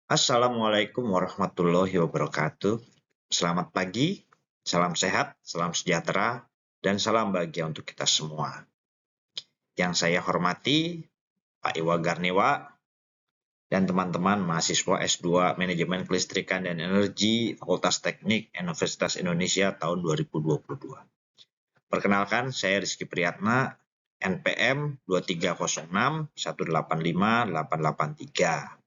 Assalamualaikum warahmatullahi wabarakatuh. Selamat pagi, salam sehat, salam sejahtera, dan salam bahagia untuk kita semua. Yang saya hormati, Pak Iwa Garniwa, dan teman-teman mahasiswa S2 Manajemen Kelistrikan dan Energi Fakultas Teknik Universitas Indonesia tahun 2022. Perkenalkan, saya Rizky Priyatna, NPM 2306 185 883.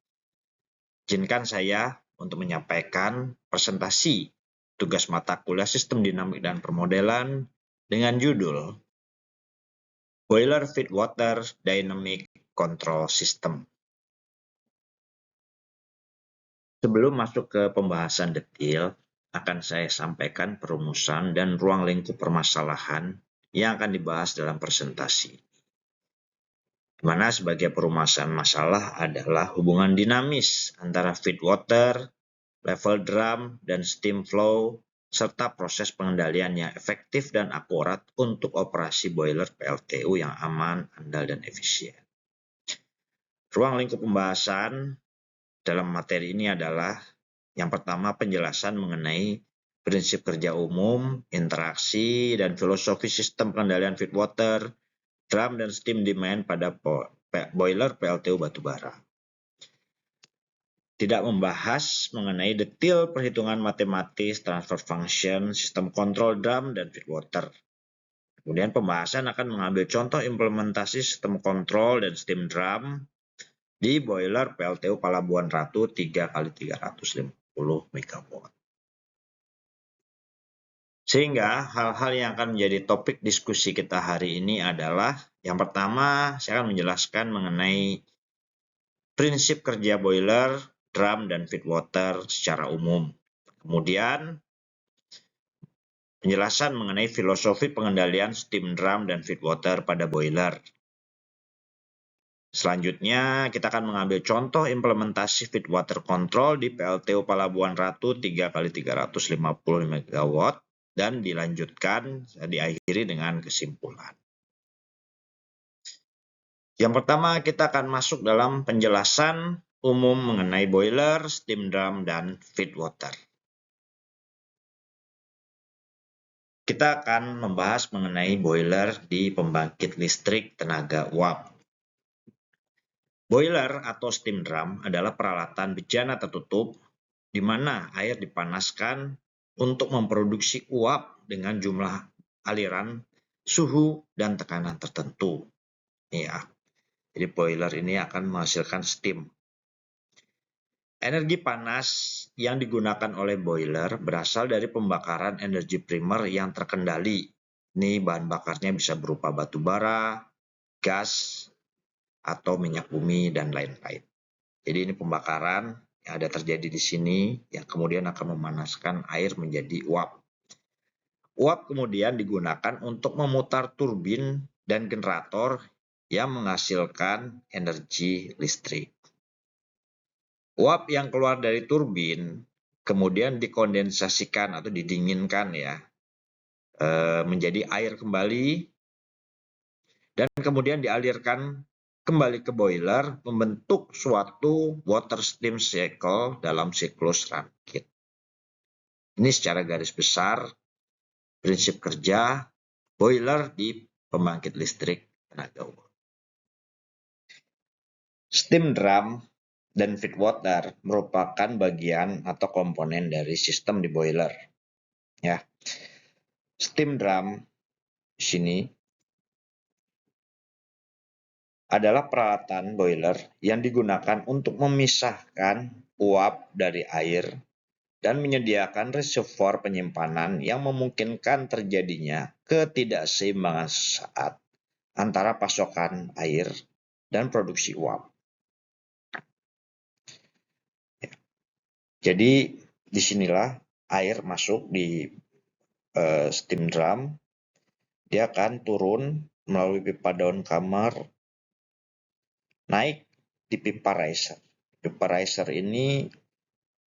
Izinkan saya untuk menyampaikan presentasi tugas mata kuliah Sistem Dinamik dan Permodelan dengan judul Boiler Feed Water Dynamic Control System. Sebelum masuk ke pembahasan detail, akan saya sampaikan perumusan dan ruang lingkup permasalahan yang akan dibahas dalam presentasi. Di mana sebagai perumusan masalah adalah hubungan dinamis antara feed water, level drum, dan steam flow, serta proses pengendalian yang efektif dan akurat untuk operasi boiler PLTU yang aman, andal, dan efisien. Ruang lingkup pembahasan dalam materi ini adalah yang pertama penjelasan mengenai prinsip kerja umum, interaksi, dan filosofi sistem pengendalian feed water, drum, dan steam demand pada boiler PLTU batubara. Tidak membahas mengenai detail perhitungan matematis, transfer function, sistem kontrol drum, dan feed water. Kemudian pembahasan akan mengambil contoh implementasi sistem kontrol dan steam drum di boiler PLTU Palabuhan Ratu 3x350 MW. Sehingga hal-hal yang akan menjadi topik diskusi kita hari ini adalah yang pertama, saya akan menjelaskan mengenai prinsip kerja boiler, drum, dan feed water secara umum. Kemudian, penjelasan mengenai filosofi pengendalian steam drum dan feed water pada boiler. Selanjutnya, kita akan mengambil contoh implementasi feed water control di PLTU Palabuhan Ratu 3x350 MW dan diakhiri dengan kesimpulan. Yang pertama, kita akan masuk dalam penjelasan umum mengenai boiler, steam drum, dan feed water. Kita akan membahas mengenai boiler di pembangkit listrik tenaga uap. Boiler atau steam drum adalah peralatan bejana tertutup di mana air dipanaskan untuk memproduksi uap dengan jumlah aliran, suhu, dan tekanan tertentu. Ya, jadi boiler ini akan menghasilkan steam. Energi panas yang digunakan oleh boiler berasal dari pembakaran energi primer yang terkendali. Ini bahan bakarnya bisa berupa batu bara, gas, atau minyak bumi, dan lain-lain. Jadi ini pembakaran yang ada terjadi di sini yang kemudian akan memanaskan air menjadi uap. Uap kemudian digunakan untuk memutar turbin dan generator yang menghasilkan energi listrik. Uap yang keluar dari turbin kemudian dikondensasikan atau didinginkan menjadi air kembali dan kemudian dialirkan kembali ke boiler membentuk suatu water steam cycle dalam siklus Rankine. Ini secara garis besar prinsip kerja boiler di pembangkit listrik tenaga uap. Steam drum dan feed water merupakan bagian atau komponen dari sistem di boiler. Ya. Steam drum di sini adalah peralatan boiler yang digunakan untuk memisahkan uap dari air dan menyediakan reservoir penyimpanan yang memungkinkan terjadinya ketidakseimbangan saat antara pasokan air dan produksi uap. Jadi disinilah air masuk di steam drum, dia akan turun melalui pipa daun kamar, naik di pipa riser. Pipa riser ini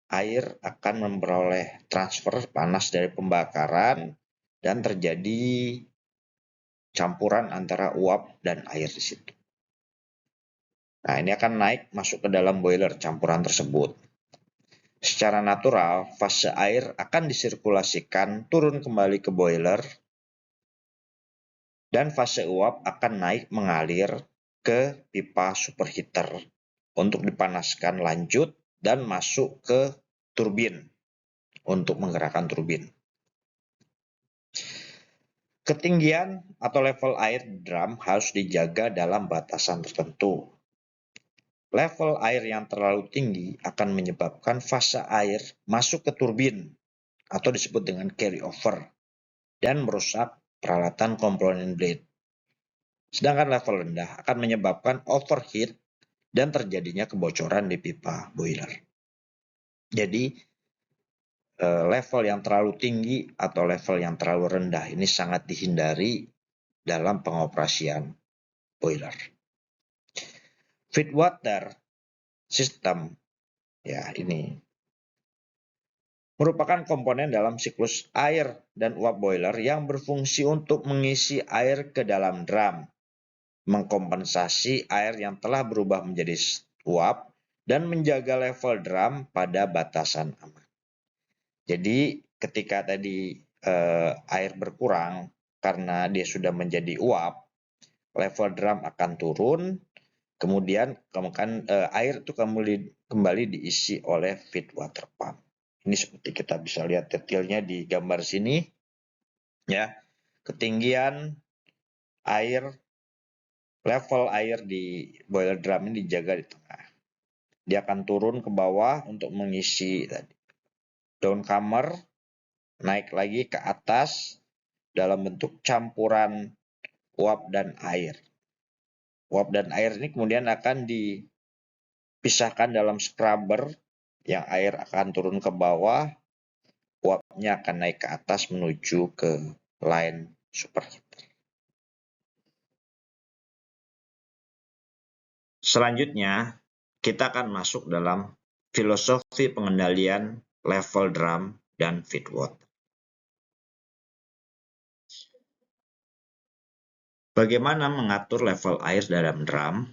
air akan memperoleh transfer panas dari pembakaran dan terjadi campuran antara uap dan air di situ. Nah, ini akan naik masuk ke dalam boiler campuran tersebut. Secara natural, fase air akan disirkulasikan turun kembali ke boiler dan fase uap akan naik mengalir ke pipa superheater untuk dipanaskan lanjut dan masuk ke turbin untuk menggerakkan turbin. Ketinggian atau level air di drum harus dijaga dalam batasan tertentu. Level air yang terlalu tinggi akan menyebabkan fase air masuk ke turbin atau disebut dengan carryover dan merusak peralatan komponen blade. Sedangkan level rendah akan menyebabkan overheat dan terjadinya kebocoran di pipa boiler. Jadi level yang terlalu tinggi atau level yang terlalu rendah ini sangat dihindari dalam pengoperasian boiler. Feed water system ya ini merupakan komponen dalam siklus air dan uap boiler yang berfungsi untuk mengisi air ke dalam drum, mengkompensasi air yang telah berubah menjadi uap, dan menjaga level drum pada batasan aman. Jadi ketika tadi air berkurang karena dia sudah menjadi uap, level drum akan turun, kemudian air itu kembali diisi oleh feed water pump. Ini seperti kita bisa lihat detailnya di gambar sini. Ya, ketinggian air, level air di boiler drum ini dijaga di tengah. Dia akan turun ke bawah untuk mengisi tadi. Downcomer naik lagi ke atas dalam bentuk campuran uap dan air. Uap dan air ini kemudian akan dipisahkan dalam scrubber yang air akan turun ke bawah, uapnya akan naik ke atas menuju ke line superheater. Selanjutnya, kita akan masuk dalam filosofi pengendalian level drum dan feed water. Bagaimana mengatur level air dalam drum?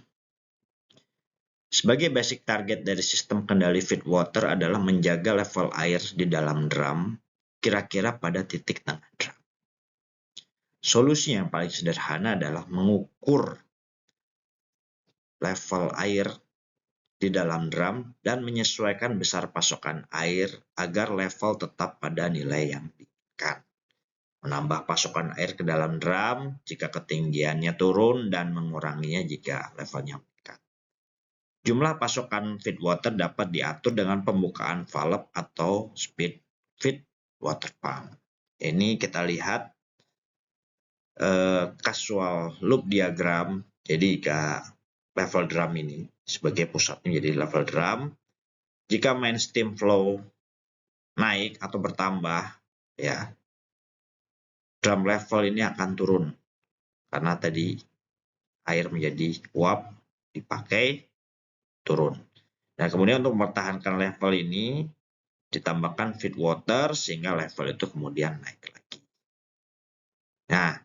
Sebagai basic target dari sistem kendali feed water adalah menjaga level air di dalam drum kira-kira pada titik tengah drum. Solusi yang paling sederhana adalah mengukur level air di dalam drum dan menyesuaikan besar pasokan air agar level tetap pada nilai yang diinginkan. Menambah pasokan air ke dalam drum jika ketinggiannya turun dan menguranginya jika levelnya meningkat. Jumlah pasokan feed water dapat diatur dengan pembukaan valve atau speed feed water pump. Ini kita lihat casual loop diagram. Jadi level drum ini sebagai pusatnya jadi level drum. Jika main steam flow naik atau bertambah, ya drum level ini akan turun karena tadi air menjadi uap dipakai turun. Nah, kemudian untuk mempertahankan level ini ditambahkan feed water sehingga level itu kemudian naik lagi. Nah,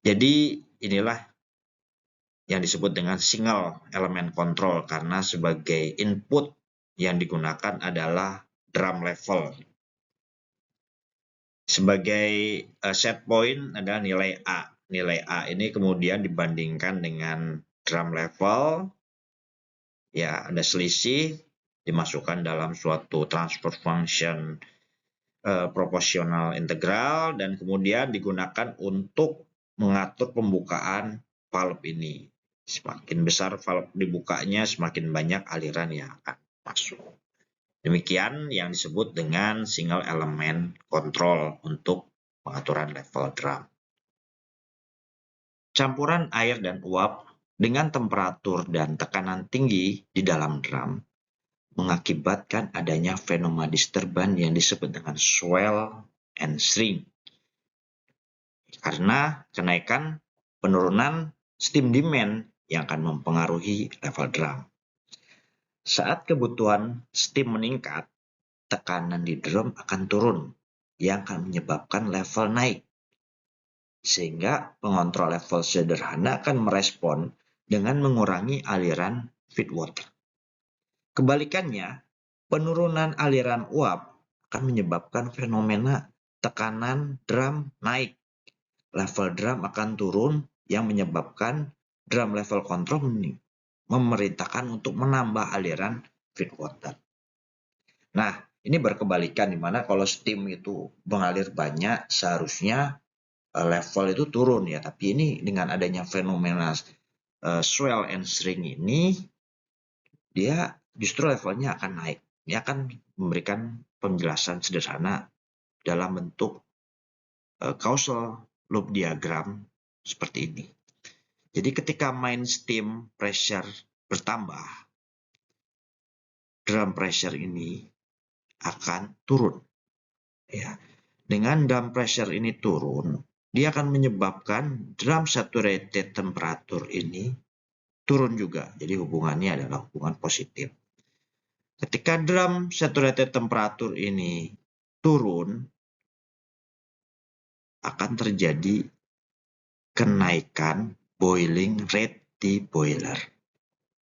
jadi inilah yang disebut dengan single element control karena sebagai input yang digunakan adalah drum level. Sebagai set point adalah nilai A. Nilai A ini kemudian dibandingkan dengan drum level, ya ada selisih, dimasukkan dalam suatu transfer function proporsional integral dan kemudian digunakan untuk mengatur pembukaan valve ini. Semakin besar valve dibukanya, semakin banyak aliran yang akan masuk. Demikian yang disebut dengan single element control untuk pengaturan level drum. Campuran air dan uap dengan temperatur dan tekanan tinggi di dalam drum mengakibatkan adanya fenomena disturban yang disebut dengan swell and shrink. Karena kenaikan penurunan steam demand yang akan mempengaruhi level drum. Saat kebutuhan steam meningkat, tekanan di drum akan turun yang akan menyebabkan level naik. Sehingga pengontrol level sederhana akan merespon dengan mengurangi aliran feed water. Kebalikannya, Penurunan aliran uap akan menyebabkan fenomena tekanan drum naik. Level drum akan turun yang menyebabkan drum level control memerintahkan untuk menambah aliran feed water. Nah, ini berkebalikan di mana kalau steam itu mengalir banyak, seharusnya level itu turun ya. Tapi ini dengan adanya fenomena swell and shrink ini, dia justru levelnya akan naik. Ini akan memberikan penjelasan sederhana dalam bentuk causal loop diagram seperti ini. Jadi ketika main steam pressure bertambah, drum pressure ini akan turun. Ya. Dengan drum pressure ini turun, dia akan menyebabkan drum saturated temperature ini turun juga. Jadi hubungannya adalah hubungan positif. Ketika drum saturated temperature ini turun, akan terjadi kenaikan boiling rate di boiler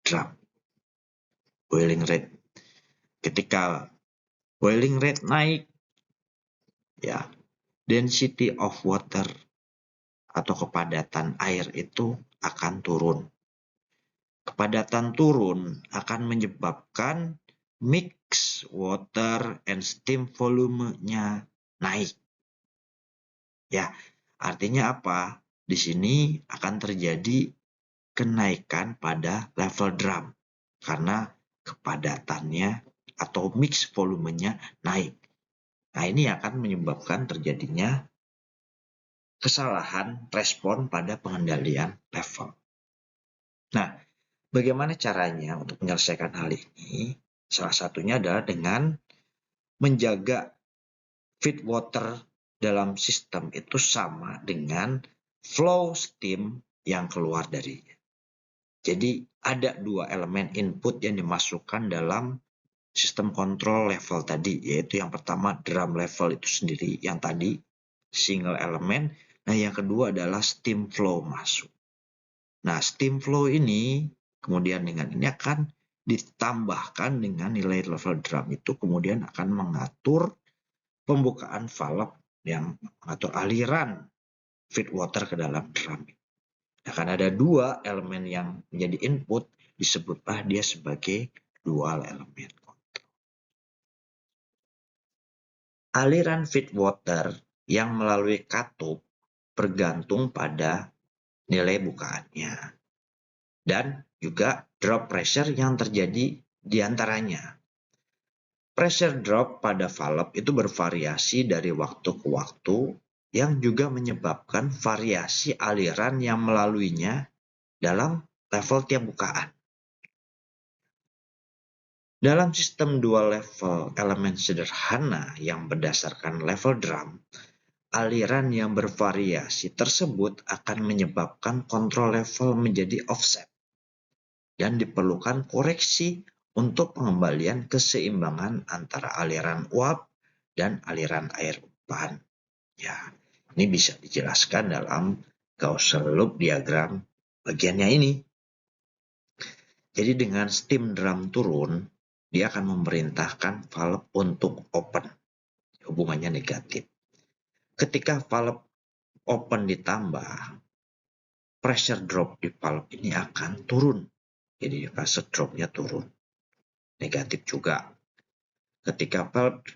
drum. Boiling rate. Ketika boiling rate naik, ya, density of water atau kepadatan air itu akan turun. Kepadatan turun akan menyebabkan mix water and steam volumenya naik. Ya, artinya apa? Di sini akan terjadi kenaikan pada level drum karena kepadatannya atau mix volumenya naik. Nah, ini akan menyebabkan terjadinya kesalahan respon pada pengendalian level. Nah, bagaimana caranya untuk menyelesaikan hal ini? Salah satunya adalah dengan menjaga feed water dalam sistem itu sama dengan flow steam yang keluar darinya. Jadi ada dua elemen input yang dimasukkan dalam sistem kontrol level tadi, yaitu yang pertama drum level itu sendiri yang tadi single elemen. Nah, yang kedua adalah steam flow masuk. Nah, steam flow ini kemudian dengan ini akan ditambahkan dengan nilai level drum itu kemudian akan mengatur pembukaan valve yang mengatur aliran feed water ke dalam drum. Akan ada dua elemen yang menjadi input, disebutlah dia sebagai dual elemen. Aliran feed water yang melalui katup bergantung pada nilai bukaannya dan juga drop pressure yang terjadi di antaranya. Pressure drop pada valve itu bervariasi dari waktu ke waktu yang juga menyebabkan variasi aliran yang melaluinya dalam level tiap bukaan. Dalam sistem dual level elemen sederhana yang berdasarkan level drum, aliran yang bervariasi tersebut akan menyebabkan kontrol level menjadi offset dan diperlukan koreksi untuk pengembalian keseimbangan antara aliran uap dan aliran air upan. Ya, ini bisa dijelaskan dalam causal loop diagram bagiannya ini. Jadi dengan steam drum turun, dia akan memerintahkan valve untuk open. Hubungannya negatif. Ketika valve open ditambah, pressure drop di valve ini akan turun. Jadi pressure dropnya turun. Negatif juga. Ketika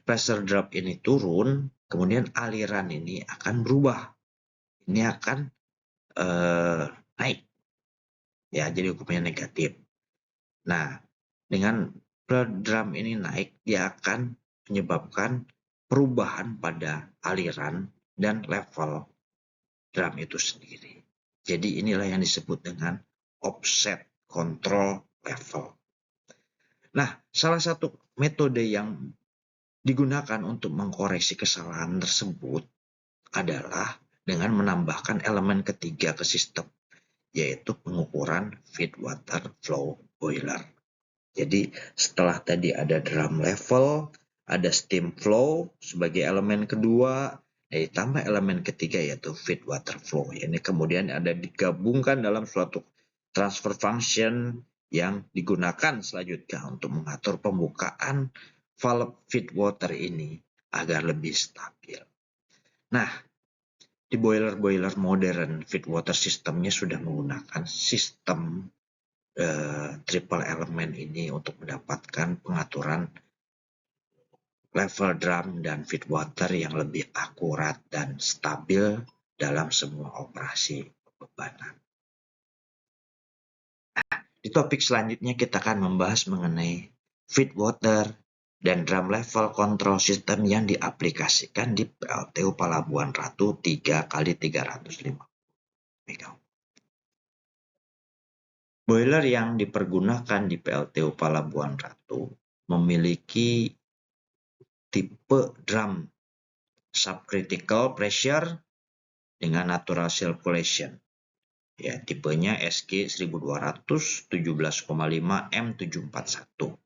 pressure drop ini turun, kemudian aliran ini akan berubah. Ini akan naik. Ya, jadi hukumnya negatif. Nah, dengan drum ini naik, dia akan menyebabkan perubahan pada aliran dan level drum itu sendiri. Jadi inilah yang disebut dengan offset control level. Nah, salah satu metode yang digunakan untuk mengkoreksi kesalahan tersebut adalah dengan menambahkan elemen ketiga ke sistem, yaitu pengukuran feed water flow boiler. Jadi setelah tadi ada drum level, ada steam flow sebagai elemen kedua, ditambah elemen ketiga yaitu feed water flow. Ini kemudian ada digabungkan dalam suatu transfer function yang digunakan selanjutnya untuk mengatur pembukaan valve feed water ini agar lebih stabil. Nah, di boiler-boiler modern, feed water sistemnya sudah menggunakan sistem triple element ini untuk mendapatkan pengaturan level drum dan feed water yang lebih akurat dan stabil dalam semua operasi pembebanan. Di topik selanjutnya kita akan membahas mengenai feed water dan drum level control system yang diaplikasikan di PLTU Pelabuhan Ratu 3x350 MW. Boiler yang dipergunakan di PLTU Pelabuhan Ratu memiliki tipe drum subcritical pressure dengan natural circulation. Ya, tipenya SG 1200 17,5 M741.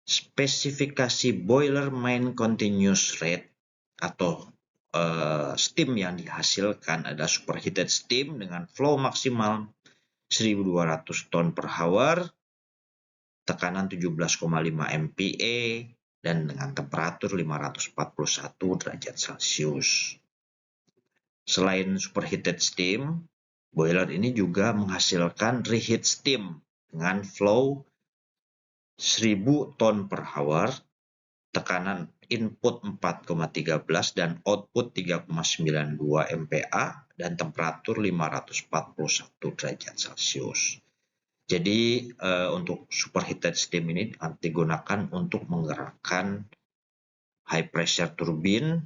Spesifikasi boiler main continuous rate atau steam yang dihasilkan adalah superheated steam dengan flow maksimal 1200 ton per hour, tekanan 17,5 MPa, dan dengan temperatur 541 derajat Celcius. Selain superheated steam, boiler ini juga menghasilkan reheat steam dengan flow 1000 ton per hour, tekanan input 4,13 dan output 3,92 MPa, dan temperatur 541 derajat Celcius. Jadi untuk superheated steam ini digunakan untuk menggerakkan high pressure turbin,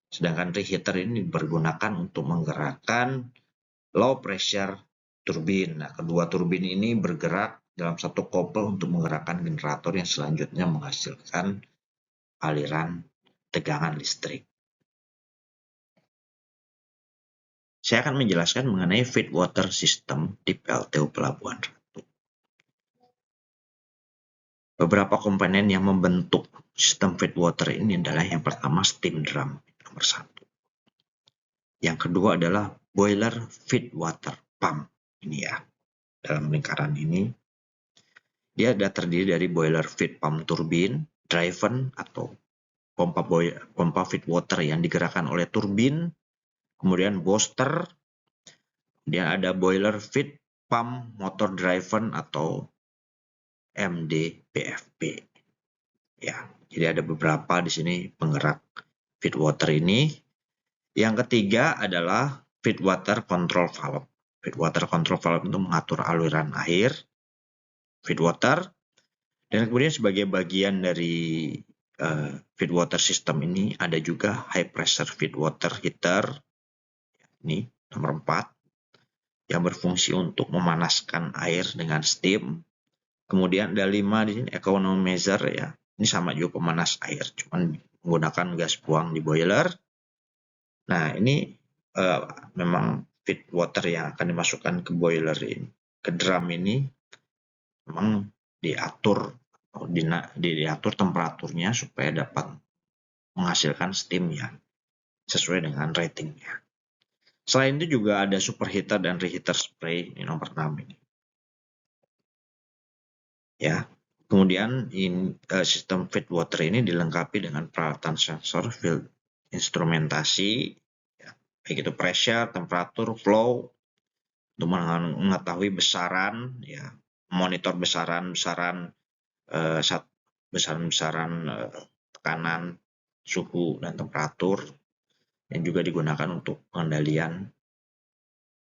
sedangkan reheater ini dipergunakan untuk menggerakkan low pressure turbin. Nah, kedua turbin ini bergerak dalam satu couple untuk menggerakkan generator yang selanjutnya menghasilkan aliran tegangan listrik. Saya akan menjelaskan mengenai feed water system di PLTU Pelabuhan Ratu. Beberapa komponen yang membentuk sistem feed water ini adalah yang pertama steam drum, nomor 1. Yang kedua adalah boiler feed water pump. Ini ya, dalam lingkaran ini. Dia terdiri dari boiler feed pump turbin, driven atau pompa feed water yang digerakkan oleh turbin, kemudian booster, kemudian ada boiler feed pump motor driven atau MDPFP. Ya, jadi ada beberapa di sini penggerak feed water ini. Yang ketiga adalah feed water control valve. Feed water control valve itu mengatur aliran air feed water, dan kemudian sebagai bagian dari feed water system ini ada juga high pressure feed water heater. Ini nomor 4 yang berfungsi untuk memanaskan air dengan steam. Kemudian ada 5 di sini economizer ya. Ini sama juga pemanas air, cuman menggunakan gas buang di boiler. Nah, ini memang feed water yang akan dimasukkan ke boiler ini, ke drum ini memang diatur temperaturnya supaya dapat menghasilkan steam yang sesuai dengan ratingnya. Selain itu juga ada superheater dan reheater spray, ini nomor 6 ini. Ya. Kemudian sistem feed water ini dilengkapi dengan peralatan sensor field instrumentasi, ya, baik itu pressure, temperatur, flow, untuk mengetahui besaran, ya, monitor besaran tekanan, suhu, dan temperatur, yang juga digunakan untuk pengendalian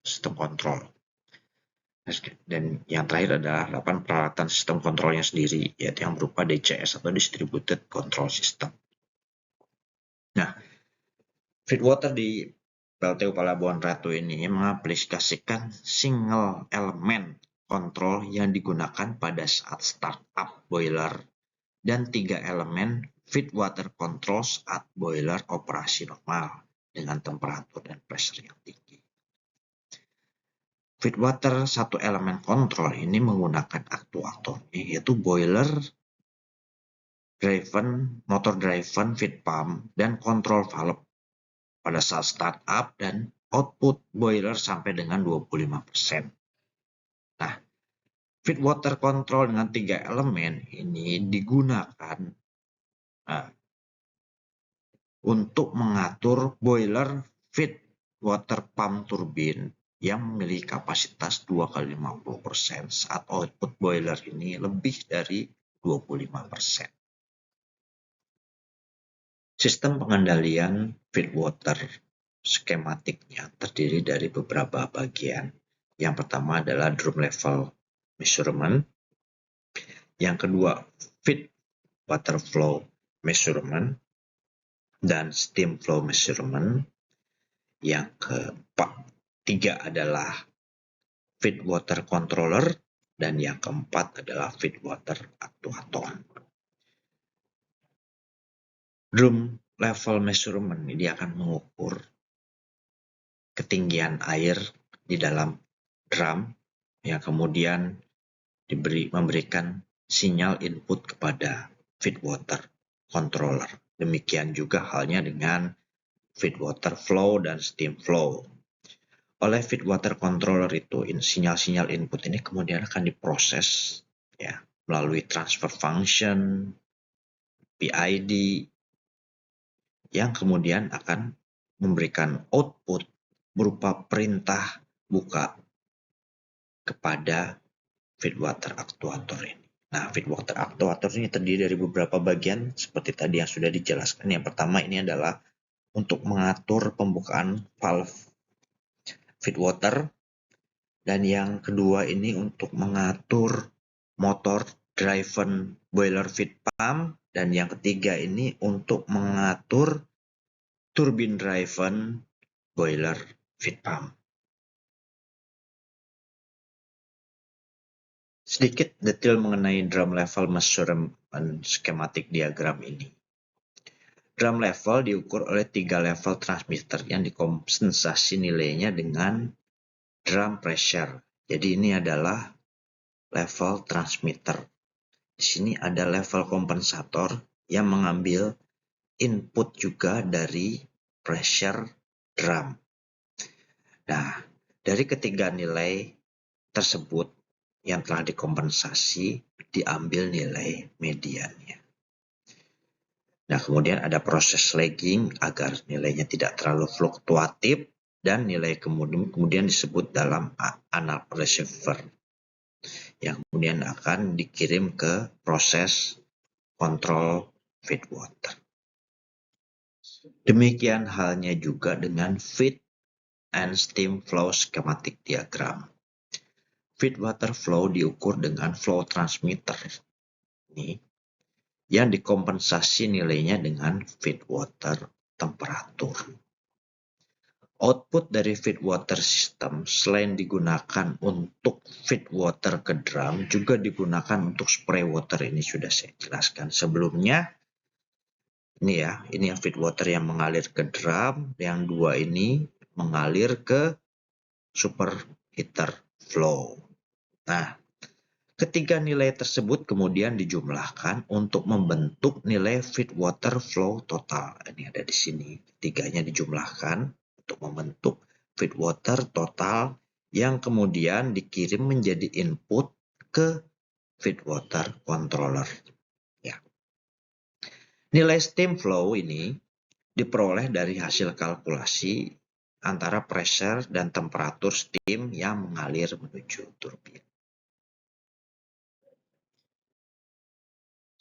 sistem kontrol. Dan yang terakhir adalah 8 peralatan sistem kontrolnya sendiri, yaitu yang berupa DCS atau Distributed Control System. Nah, feed water di PLTU Pelabuhan Ratu ini mengaplikasikan single element kontrol yang digunakan pada saat startup boiler dan 3 elemen feed water control saat boiler operasi normal dengan temperatur dan pressure yang tinggi. Feed water satu elemen kontrol ini menggunakan aktuator, yaitu boiler driven, motor driven feed pump, dan control valve pada saat startup dan output boiler sampai dengan 25%. Nah, Feed water control dengan 3 elemen ini digunakan untuk mengatur boiler feed water pump turbine yang memiliki kapasitas 2 kali 50% saat output boiler ini lebih dari 25%. Sistem pengendalian feed water skematiknya terdiri dari beberapa bagian. Yang pertama adalah drum level measurement. Yang kedua, feed water flow measurement dan steam flow measurement. Yang ketiga adalah feed water controller dan yang keempat adalah feed water actuator. Drum level measurement ini akan mengukur ketinggian air di dalam drum yang kemudian memberikan sinyal input kepada feed water controller. Demikian juga halnya dengan feed water flow dan steam flow. Oleh feed water controller itu, sinyal-sinyal input ini kemudian akan diproses ya melalui transfer function, PID, yang kemudian akan memberikan output berupa perintah buka kepada feed water actuator ini. Nah, feed water actuator ini terdiri dari beberapa bagian seperti tadi yang sudah dijelaskan. Yang pertama ini adalah untuk mengatur pembukaan valve feed water, dan yang kedua ini untuk mengatur motor driven boiler feed pump, dan yang ketiga ini untuk mengatur turbine driven boiler feed pump. Sedikit detail mengenai drum level measurement schematic diagram ini. Drum level diukur oleh 3 level transmitter yang dikompensasi nilainya dengan drum pressure. Jadi ini adalah level transmitter. Di sini ada level kompensator yang mengambil input juga dari pressure drum. Nah, dari ketiga nilai tersebut yang telah dikompensasi diambil nilai mediannya. Nah, kemudian ada proses lagging agar nilainya tidak terlalu fluktuatif dan nilai kemudian disebut dalam analog receiver yang kemudian akan dikirim ke proses kontrol feed water. Demikian halnya juga dengan feed and steam flow schematic diagram. Feed water flow diukur dengan flow transmitter ini yang dikompensasi nilainya dengan feed water temperatur. Output dari feed water system selain digunakan untuk feed water ke drum juga digunakan untuk spray water. Ini sudah saya jelaskan sebelumnya. Ini ya, ini yang feed water yang mengalir ke drum, yang dua ini mengalir ke superheater flow. Nah, ketiga nilai tersebut kemudian dijumlahkan untuk membentuk nilai feed water flow total. Ini ada di sini, ketiganya dijumlahkan untuk membentuk feed water total yang kemudian dikirim menjadi input ke feed water controller. Ya. Nilai steam flow ini diperoleh dari hasil kalkulasi antara pressure dan temperatur steam yang mengalir menuju turbin.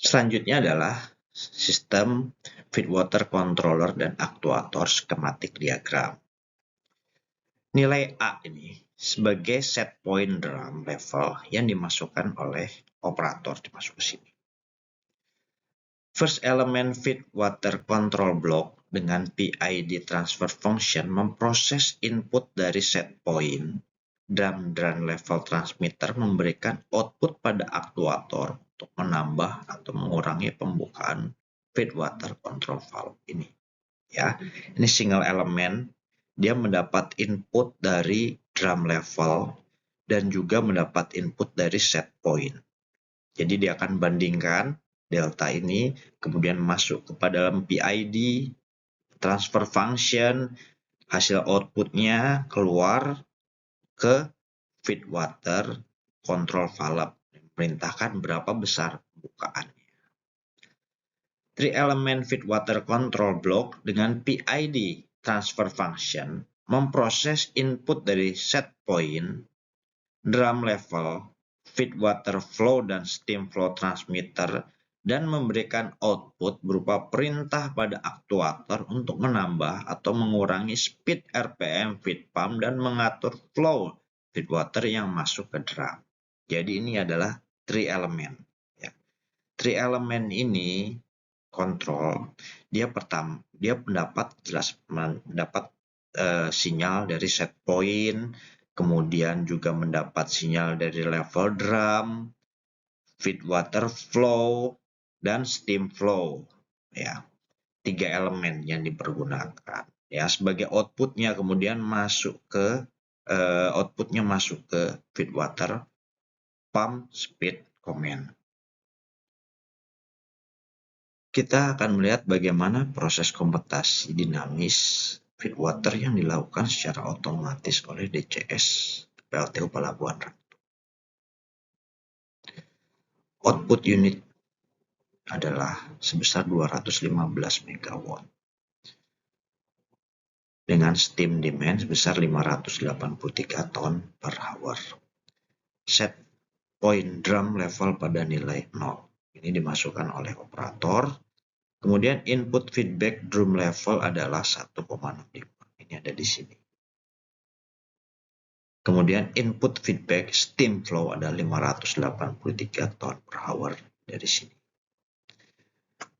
Selanjutnya adalah sistem feed water controller dan actuator schematic diagram. Nilai A ini sebagai set point drum level yang dimasukkan oleh operator dimasuk ke sini. First element feed water control block dengan PID transfer function memproses input dari set point drum level transmitter memberikan output pada aktuator untuk menambah atau mengurangi pembukaan feed water control valve ini. Ya, ini single element, dia mendapat input dari drum level dan juga mendapat input dari set point. Jadi dia akan bandingkan delta ini, kemudian masuk kepada dalam PID, transfer function, hasil outputnya keluar ke feed water control valve, memerintahkan berapa besar bukaannya. 3-element feedwater control block dengan PID transfer function memproses input dari set point, drum level, feedwater flow, dan steam flow transmitter dan memberikan output berupa perintah pada aktuator untuk menambah atau mengurangi speed RPM feed pump dan mengatur flow feedwater yang masuk ke drum. Jadi ini adalah 3-element. Ya. 3-element ini kontrol, dia mendapat sinyal dari set point, kemudian juga mendapat sinyal dari level drum, feedwater flow, dan steam flow. Ya, 3 elemen yang dipergunakan. Ya, sebagai outputnya kemudian masuk ke feedwater pump speed command. Kita akan melihat bagaimana proses komputasi dinamis feedwater yang dilakukan secara otomatis oleh DCS PLTU Pelabuhan Ratu. Output unit adalah sebesar 215 MW dengan steam demand sebesar 583 ton per hour. Set point drum level pada nilai 0. Ini dimasukkan oleh operator. Kemudian input feedback drum level adalah 1,65. Ini ada di sini. Kemudian input feedback steam flow ada 583 ton per hour dari sini.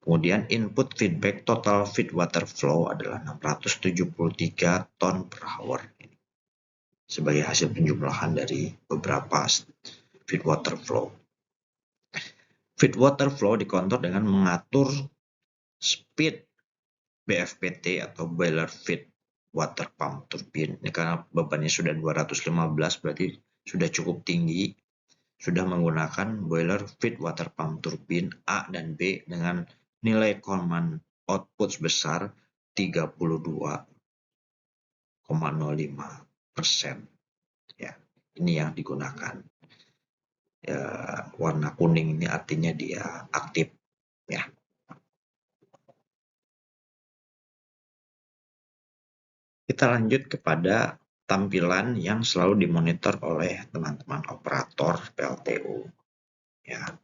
Kemudian input feedback total feedwater flow adalah 673 ton per hour. Sebagai hasil penjumlahan dari beberapa feedwater flow. Feedwater flow dikontrol dengan mengatur speed BFPT atau boiler feed water pump turbine. Ini karena bebannya sudah 215 berarti sudah cukup tinggi. Sudah menggunakan boiler feed water pump turbine A dan B dengan nilai command output sebesar 32,05%. Ya, ini yang digunakan. Ya, warna kuning ini artinya dia aktif. Ya. Kita lanjut kepada tampilan yang selalu dimonitor oleh teman-teman operator PLTU. Ya.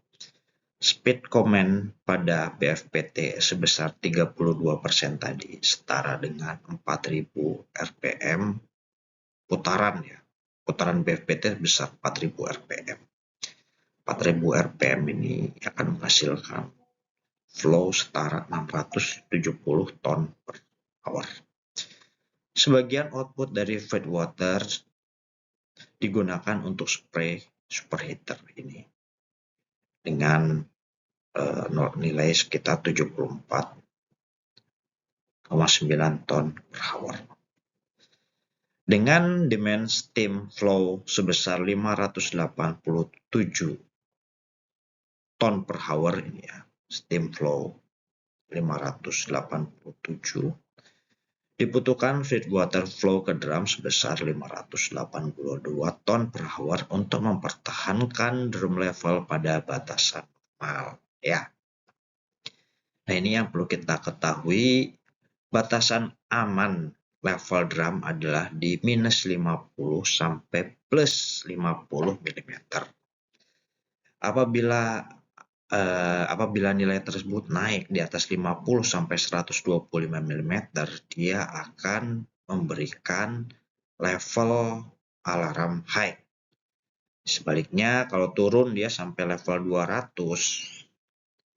Speed command pada BFPT sebesar 32% tadi, setara dengan 4000 RPM putaran ya. Putaran BFPT sebesar 4000 RPM. 4000 RPM ini akan menghasilkan flow setara 670 ton per hour. Sebagian output dari feedwater digunakan untuk spray superheater ini dengan nilai sekitar 74,9 ton per hour. Dengan demand steam flow sebesar 587 ton per hour ini ya, steam flow 587, dibutuhkan feedwater flow ke drum sebesar 582 ton per hour untuk mempertahankan drum level pada batasan normal. Ya. Nah, ini yang perlu kita ketahui, batasan aman level drum adalah di minus 50 sampai plus 50 mm. Apabila nilai tersebut naik di atas 50 sampai 125 mm, dia akan memberikan level alarm high. Sebaliknya, kalau turun dia sampai level 200,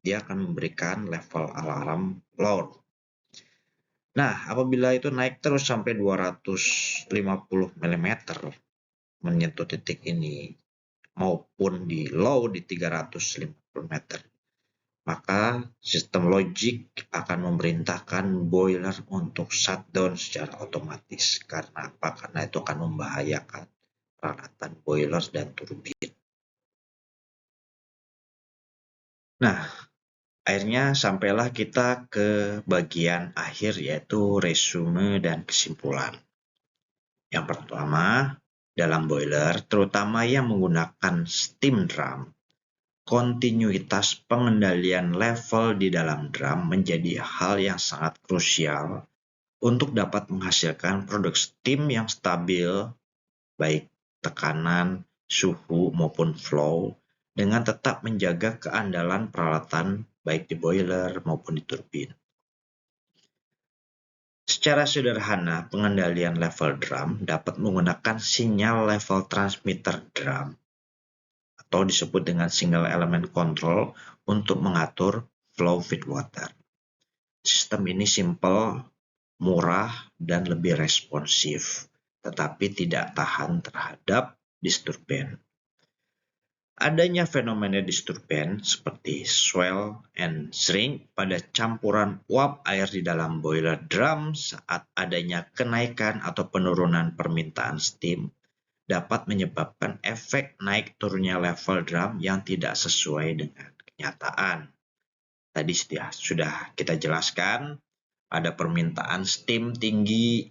dia akan memberikan level alarm low. Nah, apabila itu naik terus sampai 250 mm menyentuh titik ini, maupun di low di 350 meter, maka sistem logik akan memerintahkan boiler untuk shutdown secara otomatis. Karena apa? Karena itu akan membahayakan peralatan boiler dan turbin. Nah, akhirnya sampailah kita ke bagian akhir, yaitu resume dan kesimpulan. Yang pertama, Dalam boiler, terutama yang menggunakan steam drum, kontinuitas pengendalian level di dalam drum menjadi hal yang sangat krusial untuk dapat menghasilkan produk steam yang stabil, baik tekanan, suhu, maupun flow, dengan tetap menjaga keandalan peralatan baik di boiler maupun di turbin. Secara sederhana, pengendalian level drum dapat menggunakan sinyal level transmitter drum atau disebut dengan single element control untuk mengatur flow feed water. Sistem ini simple, murah, dan lebih responsif, tetapi tidak tahan terhadap disturban. Adanya fenomena disturban seperti swell and shrink pada campuran uap air di dalam boiler drum saat adanya kenaikan atau penurunan permintaan steam dapat menyebabkan efek naik turunnya level drum yang tidak sesuai dengan kenyataan. Tadi sudah kita jelaskan, ada permintaan steam tinggi,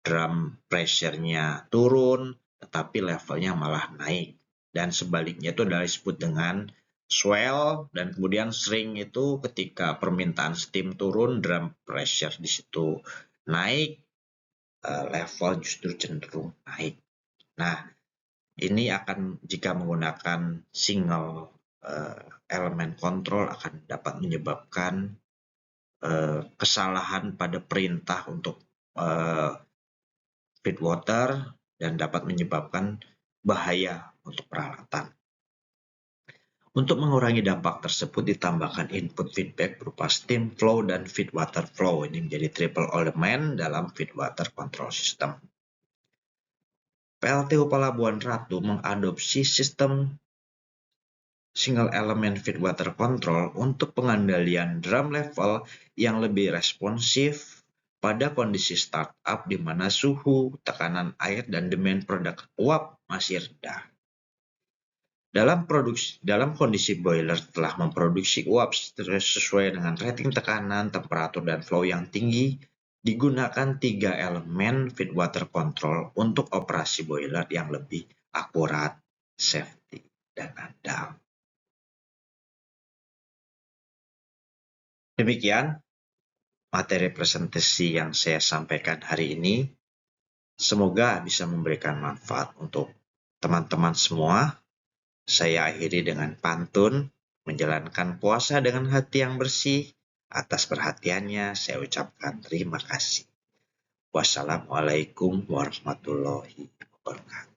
drum pressure-nya turun, tetapi levelnya malah naik. Dan sebaliknya itu adalah disebut dengan swell, dan kemudian shrink itu ketika permintaan steam turun, drum pressure di situ naik, level justru cenderung naik. Nah, ini akan jika menggunakan single elemen kontrol akan dapat menyebabkan kesalahan pada perintah untuk feed water dan dapat menyebabkan bahaya untuk peralatan. Untuk mengurangi dampak tersebut ditambahkan input feedback berupa steam flow dan feed water flow. Ini menjadi triple element dalam feed water control system. PLTU Pelabuhan Ratu mengadopsi sistem single element feed water control untuk pengendalian drum level yang lebih responsif pada kondisi startup di mana suhu, tekanan air, dan demand produk uap masih rendah. Dalam kondisi boiler telah memproduksi uap sesuai dengan rating tekanan, temperatur, dan flow yang tinggi, digunakan 3 elemen feed water control untuk operasi boiler yang lebih akurat, safety, dan andal. Demikian materi presentasi yang saya sampaikan hari ini. Semoga bisa memberikan manfaat untuk teman-teman semua. Saya akhiri dengan pantun, menjalankan puasa dengan hati yang bersih. Atas perhatiannya saya ucapkan terima kasih. Wassalamualaikum warahmatullahi wabarakatuh.